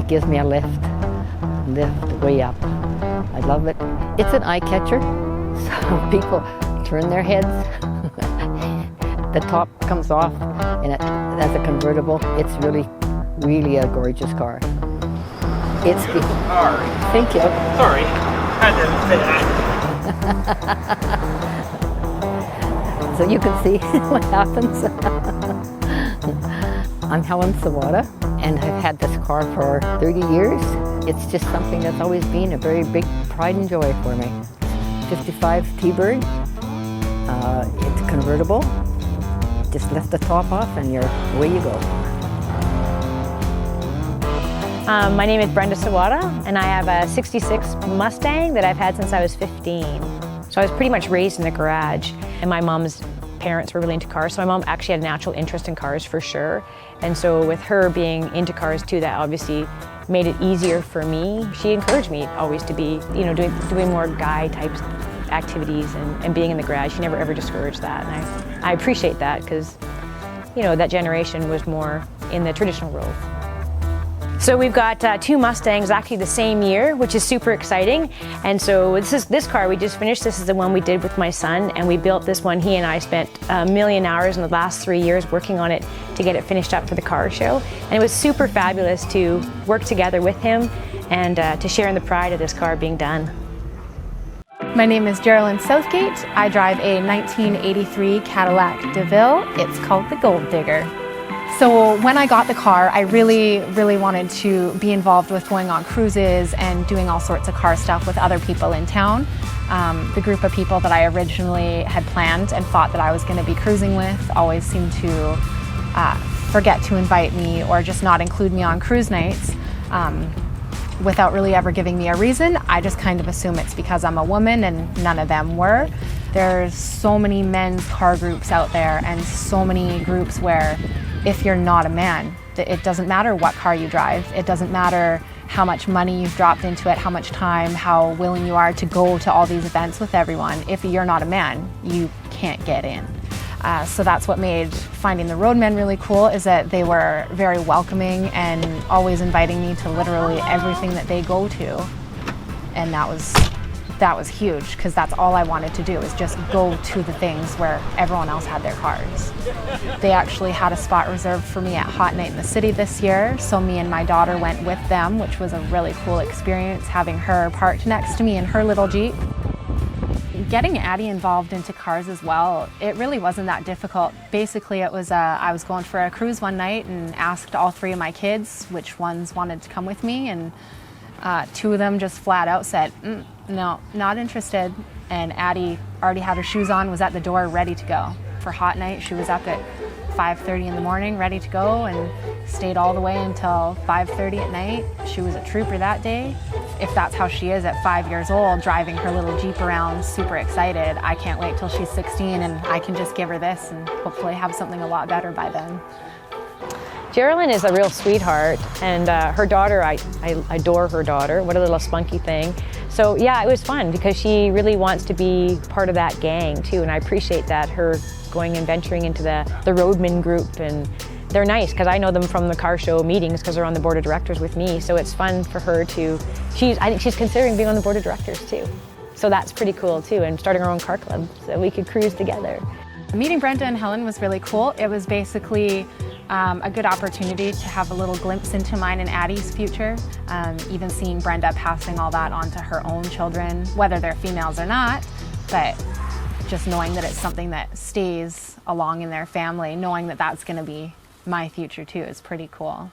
It gives me a lift way up. I love it. It's an eye catcher, so people turn their heads. The top comes off, and as a convertible, it's really a gorgeous car. It's the car. Thank you. Sorry, had to say that. So you can see what happens. I'm Helen Sawada, and I've had this car for 30 years. It's just something that's always been a very big pride and joy for me. 55 T-Bird. It's convertible. Just lift the top off and away you go. My name is Brenda Sawada, and I have a '66 Mustang that I've had since I was 15. So I was pretty much raised in the garage, and my mom's parents were really into cars, so my mom actually had a natural interest in cars for sure. And so with her being into cars too, that obviously made it easier for me. She encouraged me always to be, doing more guy type activities and being in the garage. She never ever discouraged that, and I appreciate that because, that generation was more in the traditional role. So we've got two Mustangs actually the same year, which is super exciting. And so this car we just finished. This is the one we did with my son, and we built this one. He and I spent a million hours in the last 3 years working on it to get it finished up for the car show. And it was super fabulous to work together with him and to share in the pride of this car being done. My name is Geraldine Southgate. I drive a 1983 Cadillac DeVille. It's called the Gold Digger. So when I got the car, I really wanted to be involved with going on cruises and doing all sorts of car stuff with other people in town. The group of people that I originally had planned and thought that I was going to be cruising with always seemed to forget to invite me or just not include me on cruise nights without really ever giving me a reason. I just kind of assume it's because I'm a woman, and none of them were. There's so many men's car groups out there, and so many groups where if you're not a man, it doesn't matter what car you drive. It doesn't matter how much money you've dropped into it, how much time, how willing you are to go to all these events with everyone. If you're not a man, you can't get in. So that's what made Finding the Roadmen really cool, is that they were very welcoming and always inviting me to literally everything that they go to. And that was huge, because that's all I wanted to do, is just go to the things where everyone else had their cars. They actually had a spot reserved for me at Hot Night in the City this year, so me and my daughter went with them, which was a really cool experience, having her parked next to me in her little Jeep. Getting Addie involved into cars as well, it really wasn't that difficult. Basically it was, I was going for a cruise one night and asked all three of my kids which ones wanted to come with me, and two of them just flat out said, no, not interested. And Addie already had her shoes on, was at the door ready to go. For Hot Night, she was up at 5:30 in the morning ready to go and stayed all the way until 5:30 at night. She was a trooper that day. If that's how she is at 5 years old, driving her little Jeep around super excited, I can't wait till she's 16 and I can just give her this and hopefully have something a lot better by then. Geraldine is a real sweetheart, and her daughter, I adore her daughter. What a little spunky thing. So yeah, it was fun because she really wants to be part of that gang too, and I appreciate that, her going and venturing into the Roadman group. And they're nice because I know them from the car show meetings because they're on the board of directors with me, so it's fun for her to, I think she's considering being on the board of directors too. So that's pretty cool too, and starting our own car club so we could cruise together. Meeting Brenda and Helen was really cool. It was basically a good opportunity to have a little glimpse into mine and Addie's future. Even seeing Brenda passing all that on to her own children, whether they're females or not, but just knowing that it's something that stays along in their family, knowing that that's going to be my future too, is pretty cool.